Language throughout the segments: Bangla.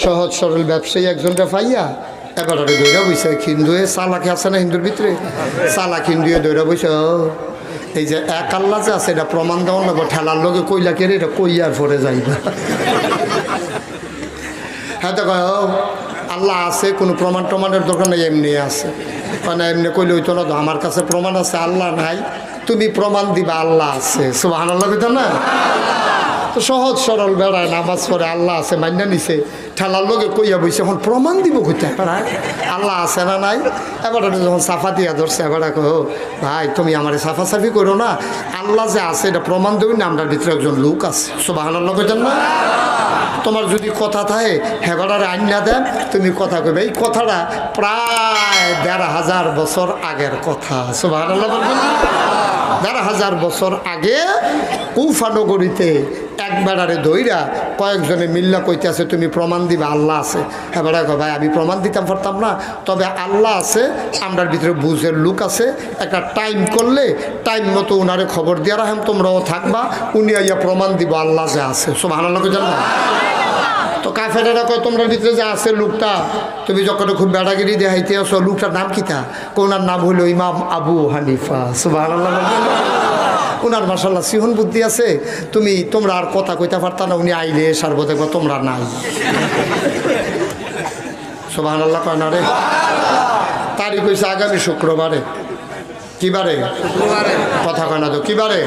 সহজ সরল ব্যবসায়ী একজনটা পাইয়া এবারে দৌড়া বইছে হিন্দুয়ে চালাকি আছে না হিন্দুর ভিতরে চালাক হিন্দুয়ে দৌড়া বইছে এই যে এক আল্লাহ যে আছে এটা প্রমাণ দেওয়া লাগবে ঠেলার লগে কইলা কেড়ে এটা কইয়ার পরে যাইবা হ্যাঁ তো আল্লাহ আছে কোনো প্রমাণ টমানের দরকার নেই এমনি আছে মানে এমনি কইলে হইতো না তো আমার কাছে প্রমাণ আছে আল্লাহ নাই তুমি প্রমাণ দিবা আল্লাহ আছে সুবহানাল্লাহ কইতো না তো সহজ সরল বেড়ায় নামাজ পড়ে আল্লাহ আছে মান্না নিছে ঠেলার লগে কইয়া বইছে এখন প্রমাণ দিব কোথায় আল্লাহ আছে না নাই এবার যখন সাফা দিয়া ধরছে এবার কো ভাই তুমি আমার সাফাসাফি করো না আল্লাহ যে আছে এটা প্রমাণ দেবি না আমার ভিতরে একজন লোক আছে সুবহানাল্লাহ কইতেন না তোমার যদি কথা থাকে হেবাটার আইন না দেন তুমি কথা কইবে এই কথাটা প্রায় ১৫০০ বছর আগের কথা সুবহানাল্লাহ বলবেন ১৫০০ বছর আগে কুফা নগরীতে এক বেড়ারে দইরা কয়েকজনে মিল্লা কইতে আছে তুমি প্রমাণ দিবা আল্লাহ আছে হ্যাঁ বেড়া কো ভাই আমি প্রমাণ দিতাম পারতাম না তবে আল্লাহ আছে আমরার ভিতরে বুঝের লোক আছে একটা টাইম করলে টাইম মতো ওনারে খবর দিয়া রাখেন তোমরাও থাকবা উনি আইয়া প্রমাণ দিব আল্লাহ যে আছে সুবহানাল্লাহ কইতেন না তো কাফেরেরা কয় তোমার ভিতরে যে আছে লোকটা তুমি যখন খুব বেড়াগিরি দেখাইতে আসো লোকটার নাম কিতা ওনার নাম হলো ইমাম আবু হানিফা সুবহানাল্লাহ ওনার মাশাআল্লাহ সিহন বুদ্ধি আছে তোমরা আর কথা কইতে পারতা না উনি আইলে সারবো দেখবো তোমরা নাই সুবহানাল্লাহ কয় না রে তারিখ হইছে আগামী শুক্রবারে কিবারে কথা কয় না তো কিবারে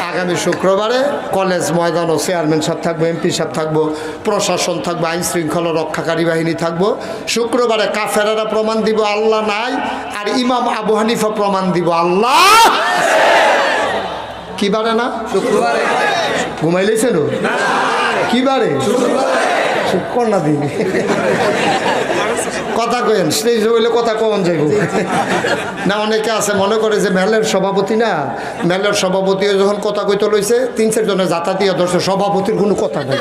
আগামী শুক্রবারে কলেজ ময়দানও চেয়ারম্যান সাহেব থাকবো এমপি সাহেব থাকবো প্রশাসন থাকবো আইন শৃঙ্খলা রক্ষাকারী বাহিনী থাকবো শুক্রবারে কাফেরেরা প্রমাণ দিব আল্লাহ নাই আর ইমাম আবু হানিফা প্রমাণ দিব আল্লাহ কি বারে না শুক্রবারে ঘুমাইলেছেন কি বারে কন্যা দিবি কথা কেন স্টেজ হইলে কথা কন যাইব না অনেকে আছে মনে করে যে মেলের সভাপতি না মেলের সভাপতি যখন কথা কইতে লইছে ৩-৪ জনের যাতা দিয়ে ধরছে সভাপতির কোনো কথা নেই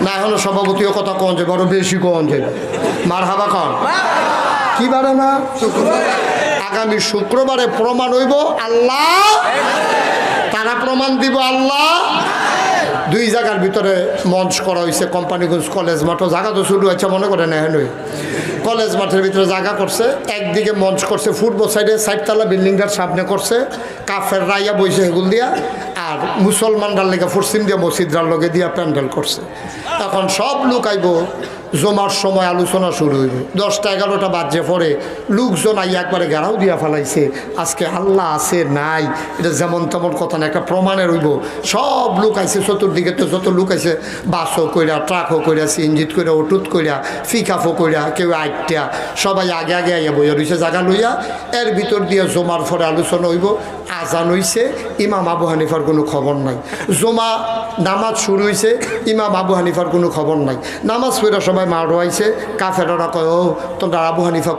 না এখনো সভাপতিও কথা কন যাবে আরো বেশি কন যাবে মার হাবা কন কি বারে না আগামী শুক্রবারে প্রমাণ হইব আল্লাহ তারা প্রমাণ দিব আল্লাহ দুই জায়গার ভিতরে মঞ্চ করা হয়েছে কোম্পানিগঞ্জ কলেজ মাঠও জায়গা তো শুরু হয়েছে মনে করেন এখন কলেজ মাঠের ভিতরে জায়গা করছে একদিকে মঞ্চ করছে ফুটবল সাইডে 4 বিল্ডিংটার সামনে করছে কাফের রাইয়া বইছে এগুল দিয়া আর মুসলমানরার লেগে পশ্চিম দিয়া মসজিদরার লগে দিয়া প্যান্ডেল করছে এখন সব লোক আইব জমার সময় আলোচনা শুরু হইব 10টা-11টা বাজে পরে লোকজন আইয়া একবারে ঘেরাও দিয়া ফেলাইছে আজকে আল্লাহ আছে নাই এটা যেমন তেমন কথা না একটা প্রমাণের হইব সব লোক আইছে চতুর্দিকে তো যত লোক আইছে বাসও কইরা ট্রাকও কইরা সিএনজিত কইরা অটুত কইরা ফিকাফও কইরা কেউ আইটা সবাই আগে আগে আইয়া বইয়া রইছে জায়গা লইয়া এর ভিতর দিয়ে জমার পরে আলোচনা হইব আজান হইছে ইমাম আবু হানিফার কোনো খবর নাই জমা নামাজ শুরু হইছে ইমাম আবু হানিফার কোনো খবর নাই নামাজ পড়া সবাই মা রোয়াইছে কাফেররা কয় ও তোমরা আবু হানিফা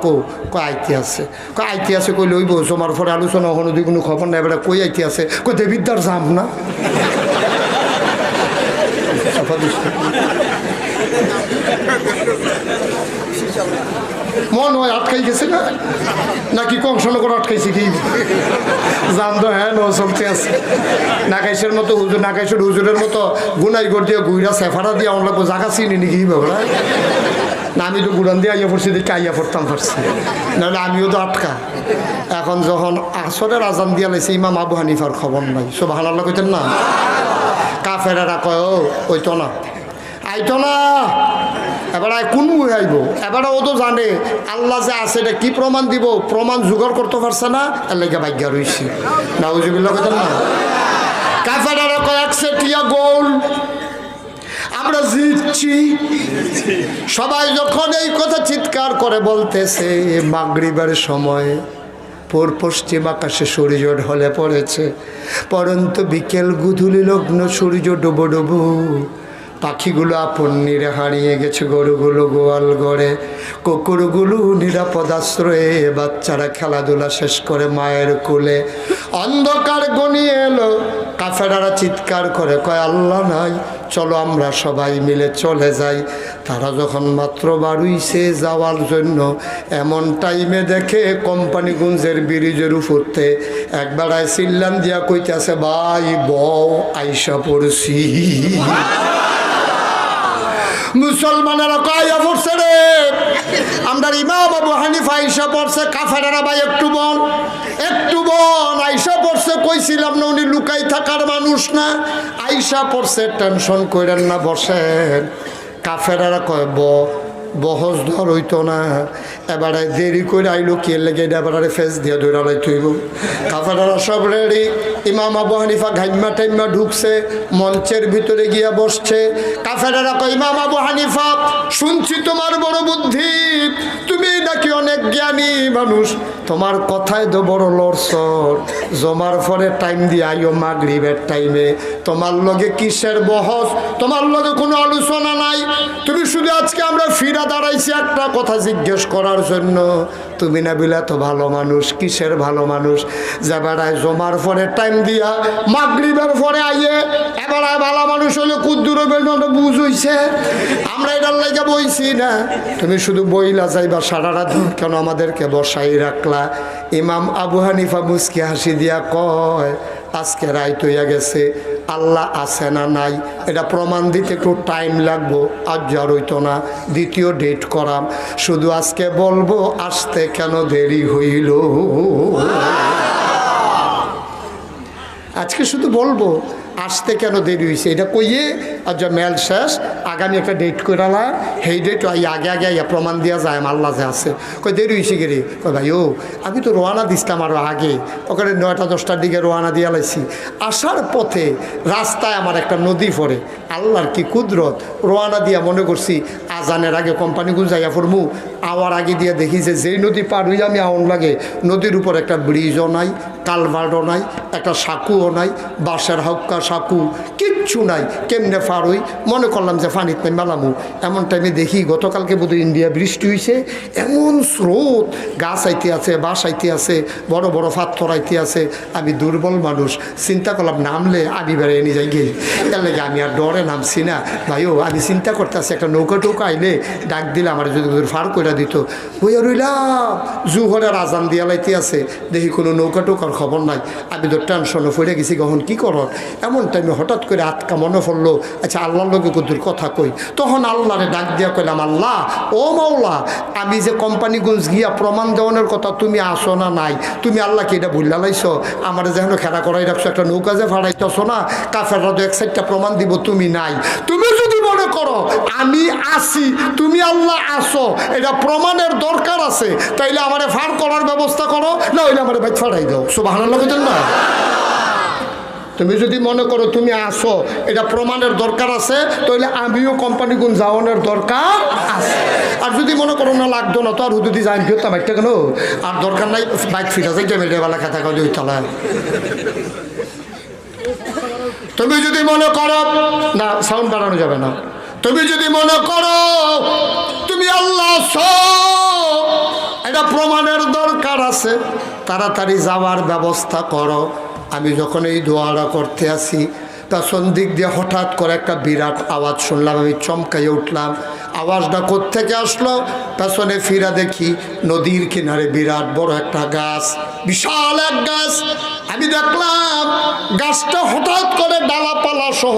কয় আইতে আছে আইতে আছে কই লইব জমার পরে আলোচনা হলো দি কোনো খবর নাই এবার কই আইতে আছে কই দেবিদ্দার যাম না মন হয় আটকাই গেছে না নাকি কংসনগর আটকাইছে কি জান তো হ্যাঁ ন চলতে আছে নাকাইশের মতো হুজুর নাকাইশের হুজুরের মতো গুনাই গড় দিয়ে গুইরা সেফারা দিয়ে আমরা জায়গা চিনি নাকি বাবরা না আমি তো গুড়ান দিয়ে আইয়া পড়ছি দেখে আইয়া পড়তাম পারছি নাহলে আমিও তো আটকা এখন যখন আসরের আজান দিয়া লাইছে ইমাম আবু হানিফার খবর নাই সুবহানাল্লাহ কইতেন না কাফেরেরা কয় ওই তো না আইতো না এবার কোন বই আইব এবার ও তো জানে আল্লাহ যে আছে এটা কি প্রমাণ দিব প্রমাণ জোগাড় করতে পারছে না এর লেগে ভাগ্য রইছে নাউজুবিল্লাহ কইতেন না কাফেরেরা কয় 1 টিয়া গোল আমরা জিতছি সবাই যখন এই কথা চিৎকার করে বলতেছে মাগরিবের সময় পশ্চিম আকাশে সূর্য ঢলে পড়েছে পরন্তু বিকেল গুধুলি লগ্ন সূর্য ডুবো ডুবো পাখিগুলো আপন নিরে হারিয়ে গেছে গরুগুলো গোয়াল ঘরে কুকুরগুলো নিরাপদ আশ্রয়ে বাচ্চারা খেলাধুলা শেষ করে মায়ের কোলে অন্ধকার ঘনিয়ে এলো কাফেরারা চিৎকার করে কয় আল্লাহ নাই চলো আমরা সবাই মিলে চলে যাই তারা যখন মাত্র বাড়ুইছে যাওয়ার জন্য এমন টাইমে দেখে কোম্পানিগঞ্জের ব্রিজের উপরতে একবার চিল্লান দিয়া কইতেছে ভাই বউ আইসা পড়ছি মুসলমানেরা কয়া পড়ছে রে, আমরা ইমাম আবু হানিফা আইসা পড়ছে, কাফেরেরা ভাই একটু বল আইসা পড়ছে, কইছিলাম না উনি লুকাই থাকার মানুষ না, আইসা পড়ছে, টেনশন কইরেন না, বসেন। কাফেরেরা কয় বহস ধর হইতো না, এবারে দেরি করে আইলো কে লেগে এবারে ফেস দিয়ে দৌড়ালাই তুইব। কাফেরেরা সব রেডি, ইমাম আবু হানিফা ঘাইমা টাইমা ঢুকছে, মঞ্চের ভিতরে গিয়া বসছে। কাফেরেরা কয় ইমাম আবু হানিফা, শুনছি তোমার বড় বুদ্ধি, তুমি নাকি অনেক জ্ঞানী মানুষ, তোমার কথায় তো বড় লড়ছর, জমার পরে টাইম দিয়ে আইও মাগরিবের টাইমে, তোমার লগে কিসের বহস, তোমার লগে কোনো আলোচনা নাই, তুমি শুধু আজকে আমরা ফিরা দাঁড়াইছি একটা কথা জিজ্ঞেস করার জন্য, তুমি না বিলা তো ভালো মানুষ, কিসের ভালো মানুষ, যে বেড়ায় জমার পরে টাইম দিয়া মাগরিবের পরে আইয়ে এবারে ভালো মানুষ হলে কুদ্দুর বুঝ হইছে, আমরা এটার লাগে বইছি না, তুমি শুধু বইলা যাইবা সারা রাত কেন আমাদেরকে বসাই রাখলা। ইমাম আবু হানিফা মুস্কি হাসি দিয়া কয়, আজকে রাইত হইয়া গেছে, আল্লাহ আছে না নাই এটা প্রমাণ দিতে একটু টাইম লাগবো, আজ আর হইতো না, দ্বিতীয় ডেট করাম, শুধু আজকে বলবো আসতে কেন দেরি হইল, আজকে শুধু বলবো আসতে কেন দেরি হয়েছে, এটা কইয়ে আর যা মেল শেষ, আগামী একটা ডেট করালা, সেই ডেট আগে আগে প্রমাণ দেওয়া যায় আল্লাহ যে আছে। কই দেরি হয়েছে গেরে, কই ভাই ও আমি তো রোয়ানা দিছিলাম আরও আগে, ওখানে 9টা 10টার দিকে রোয়ানা দিয়া লাইছি, আসার পথে রাস্তায় আমার একটা নদী পড়ে, আল্লাহর কি কুদরত, রোয়ানা দিয়া মনে করছি আজানের আগে কোম্পানিগুলো যাইয়া পড়মু, আওয়ার আগে দিয়া দেখি যে যেই নদী পার হইয়া আমি আউন লাগে, নদীর উপর একটা ব্রিজও নাই, কালভার্টও নাই, একটা সাঁকুও নাই, বাঁশের হাউকা সাঁকু কিচ্ছু নাই, কেমনে পার হই, মনে করলাম যে ফানিত পাই মেলামু, এমন টাইমে দেখি গতকালকে বোধহয় ইন্ডিয়া বৃষ্টি হয়েছে, এমন স্রোত, গাছ আইতে আছে, বাঁশ আইতে আছে, বড় বড় পাথর আইতে আছে, আমি দুর্বল মানুষ, চিন্তা করলাম নামলে আমি বেড়ে নিয়ে যাই গেই, এর লাগে আমি আর ডরে নামছি না। ভাইও আমি চিন্তা করতেছি একটা নৌকা টৌকা আইলে ডাক দিলে আমার যদি ফার করে দিত, বইয়া রইলাম জুহরের আজান দিয়া লাইতে আছে, দেখি কোনো নৌকা টোকার খবর নাই, আমি তো টেনশনে পড়ে গেছি, কখন কী করো, এমন টাইমে হঠাৎ করে আটকা মনে পড়লো, আচ্ছা আল্লাহর লোকে কুদুর কথা কই, তখন আল্লাহরে ডাক দিয়া কইলাম, আল্লাহ ও মাওলা, আমি যে কোম্পানিগঞ্জ গিয়া প্রমাণ দেওয়ানোর কথা তুমি আসো না নাই, তুমি আল্লাহকে এটা ভুল্লা লাইছো, আমার যেন খেলা করাই রাখছো, একটা নৌকা যে ভাড়াইতেছো না, কাফেররা তো এক সাইডটা প্রমাণ দিব তুমি নাই, তুমি যদি মনে করো আমি আসি, তুমি আল্লাহ আসো, এটা প্রমাণের দরকার আছে, তাইলে আমারে ফার করার ব্যবস্থা করো, না হইলে আমার ভাই ফাড়াই দাও, সুবহানাল্লাহ বুঝলেন না। তুমি যদি মনে করো তুমি আসো, এটা প্রমাণের দরকার আছে, তাহলে আমিও কোম্পানিগুন যাওয়ানোর দরকার আছে, আর যদি মনে করো না লাগতো না, তো আর হুদুদি যাই ফিরতাম একটা কেন, আর দরকার নাই, বাইক ফিরা যাই মেয়েবেলা খাতা কাজ ওই তলায়। তুমি যদি মনে করো না, সাউন্ড বাড়ানো যাবে না, তুমি যদি মনে করো তুমি আল্লাহ এটা প্রমাণের দরকার আছে, তাড়াতাড়ি যাওয়ার ব্যবস্থা করো। আমি যখন এই দোয়াটা করতে আসি, পেছন দিক দিয়ে হঠাৎ করে একটা বিরাট আওয়াজ শুনলাম, আমি চমকাইয়ে উঠলাম, আওয়াজটা কোত্থেকে আসলো, পেছনে ফিরা দেখি নদীর কিনারে বিরাট বড় একটা গাছ, বিশাল এক গাছ, আমি দেখলাম গাছটা হঠাৎ করে ডালাপালা সহ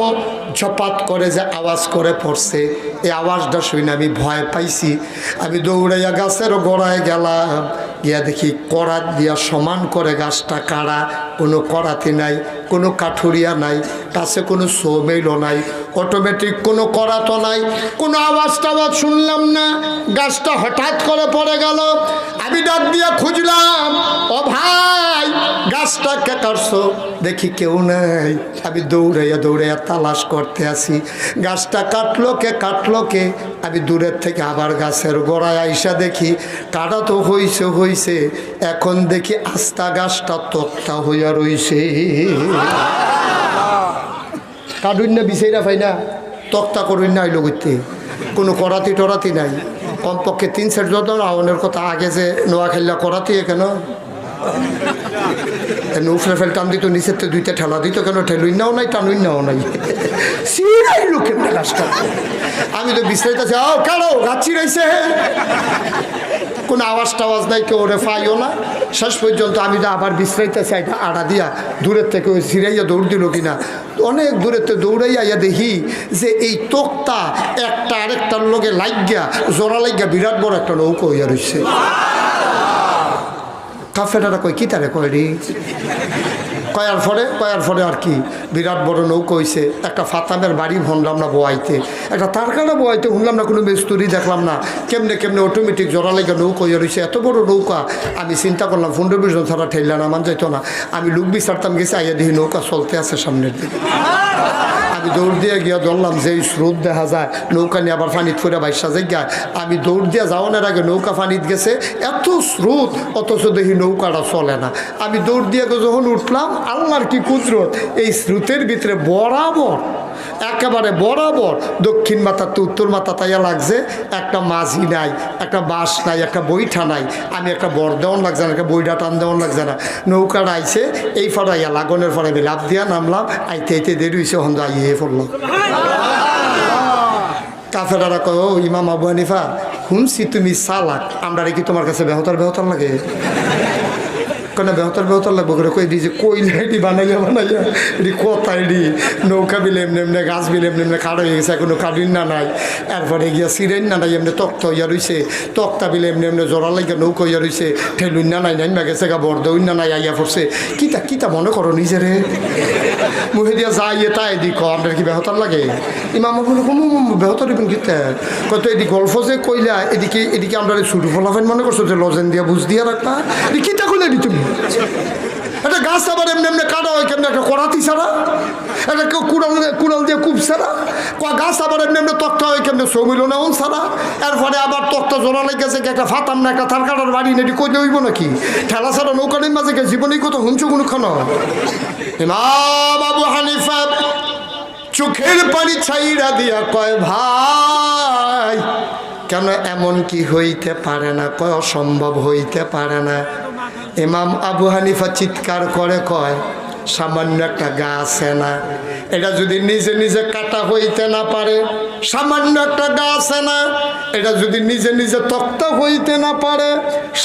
ঝপাত করে যে আওয়াজ করে পড়ছে, এই আওয়াজটা শুনে আমি ভয় পাইছি, আমি দৌড়াইয়া গাছের গোড়ায় গেলাম, গিয়া দেখি করাত দিয়া সমান করে গাছটা কাড়া, কোনো করাতি নাই, কোনো কাঠুরিয়া নাই, কাছে কোনো সৌমেলও নাই, অটোমেটিক কোনো করাতো নাই, কোনো আওয়াজ টাওয়াজ শুনলাম না, গাছটা হঠাৎ করে পড়ে গেল। আমি ডাক দিয়া খুঁজলাম, ও ভাই গাছটা কে কাটছো, দেখি কেউ নাই, আমি দৌড়াইয়া দৌড়াইয়া তালাশ করতে আসি, গাছটা কাটলো কে, আমি দূরের থেকে আবার গাছের গোড়ায় আইসা দেখি কাটা তো হইছে, এখন দেখি আস্তা গাছটা তক্তা হইয়া রইছে, কাটুন না বিছাইরা পাই না, তক্তা করুন না, আইলো করতে কোনো করাতি টরাতি নাই, কমপক্ষে 3-4 জন আওনের কথা আগে যে নোয়া খেললা করাতি, কেন উপরে ফেল টান দিত, নিচের তো দুইটা ঠেলা দিত, কেন ঠেলুই নাও নাই টানুই নাও নাই, সিরাই লোকের গাছটা। আমি তো বিশ্রাইতেছি, আও কালো গাছ চিরাইছে, কোনো আওয়াজ টাওয়াজ নাই, কেউ ওরে পাইও না। শেষ পর্যন্ত আমি তো আবার বিশ্রাইতেছি, এটা আড়া দিয়া দূরের থেকে ওই সিরাইয়া দৌড় দিল কিনা, অনেক দূরের থেকে দৌড়াই আইয়া দেখি যে এই তোকটা একটা আরেকটার লোকে লাগিয়া জোড়া লাগিয়া বিরাট বড় একটা নৌকো হইয়া রয়েছে। কাফেরারা কই কি তারে কয়রি কয়ার পরে আর কি বিরাট বড় নৌকো হয়েছে। একটা ফাতামের বাড়ি ভনলাম না বোয়াইতে, একটা তারকানা বোয়াইতে শুনলাম না, কোনো মিস্তুরি দেখলাম না, কেমনে কেমনে অটোমেটিক জোড়া লেগে নৌকো হয়ে রয়েছে। এত বড় নৌকা আমি চিন্তা করলাম 15-20 জন ছাড়া ঠেললা না, মান যাইতো না। আমি লুক বিচারতাম গেছি, আইয়া দেখি নৌকা চলতে আছে সামনের দিকে। আমি দৌড় দিয়ে গিয়া ধরলাম যে স্রোত দেখা যায়, নৌকা নিয়ে আবার পানিত ফুরে বাইশা জায়গায়। আমি দৌড় দিয়ে যাওয়ানোর আগে নৌকা পানিত গেছে, এত স্রোত, অথচ দেখি নৌকাটা চলে না। আমি দৌড় দিয়ে যখন উঠলাম, আল্লাহর কি কুদরত, এই স্রোতের ভিতরে বরাবর একেবারে বরাবর দক্ষিণ মাথা তো উত্তর মাথা তাইয়া লাগছে, একটা মাঝি নাই, একটা বাঁশ নাই, একটা বইঠা নাই। আমি একটা বর দেওয়ান লাগছে না, একটা বইটা টান দেওয়ান লাগছে না। নৌকাটা আইছে, এই ফড়াইয়া লাগনের ফলে আমি লাভ দিয়া নামলাম, আইতে আইতে দেরি হয়েছে, হন্দ আইয়ে পড়লাম। কাফেরারা কয়, ও ইমাম আবু হানিফা, শুনছি তুমি চালাক, আমরা কি তোমার কাছে বেহতার লাগে? কেন বেহতার লাগবো করে কই দিয়েছে, কইলে এটি বানাইয়া এটি কথা এটি নৌকা বিলে এমনি এমনি, গাছ বিলে এমনি এমনি খাড় হয়ে গেছে, কোনো কাবিন না নাই। এরপরে গিয়া সিরেন না নাই, এমনি তক্তা হইয়া রয়েছে, তক্তা বিলে এমনি এমনি জোড়া লাগিয়া নৌকা হইয়া রয়েছে, ঠেলুন না নাই, নাইমা গেছে গা বর্দউন না নাই, আইয়া পড়ছে। কিতা মনে করো নিজেরে মুহে দিয়া যাইয়ে তাই দি ক আপনার কি বেহতার লাগে? ইমাম বেহতার দিবেন কিতা কত এটি গল্প যে কইলা, এদিকে আমরা ছুটু ফলাফেন মনে করছো যে লজেন দিয়া বুঝ দিয়া রাখতা, কিতা কইলে দি তুমি? একটা গাছ আবার এমনি এমনি কাটা হয় কেমনি, একটা করাতি ছাড়া, একটা কেউ কুড়াল দিয়ে কূপ ছাড়া, গাছ আবার এমনি এমনি তক্তা হয় কেমনি, সমিল না ছাড়া। এরপরে আবার তক্তা জোড়া লেগেছে, একটা ফাতাম না, একটা থার কাটার বাড়ি নেটি কইলে হইব নাকি? ঠেলা ছাড়া নৌকানির মাঝে জীবনেই কত হুঁচু কোনো খানো। ইমাম আবু হানিফা চোখের পানি ছাইরা দিয়া কয়, ভাই কেন এমন কি হইতে পারে না? কয় অসম্ভব হইতে পারে না। ইমাম আবু হানিফা চিৎকার করে কয়, সামান্য একটা গাছ না, এটা যদি নিজে নিজে কাটা হইতে না পারে, সামান্য একটা গাছ না, এটা যদি নিজে নিজে তক্তা হইতে না পারে,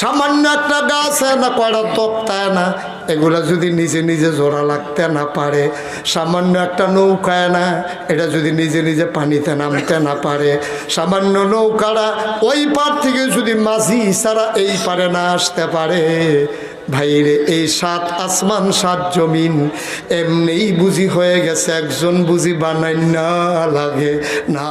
সামান্য একটা গাছ না, কয়টা তক্তা না, এগুলা যদি নিজে নিজে জোড়া লাগতে না পারে, সামান্য একটা নৌকায় না, এটা যদি নিজে নিজে পানিতে নামতে না পারে, সামান্য নৌকাটা ওই পার থেকে যদি মাঝি ছাড়া এই পারে না আসতে পারে, ভাইরে এই 7 আসমান 7 জমিন এমনিই বুঝি হয়ে গেছে, একজন বুঝি বানাই না লাগে না।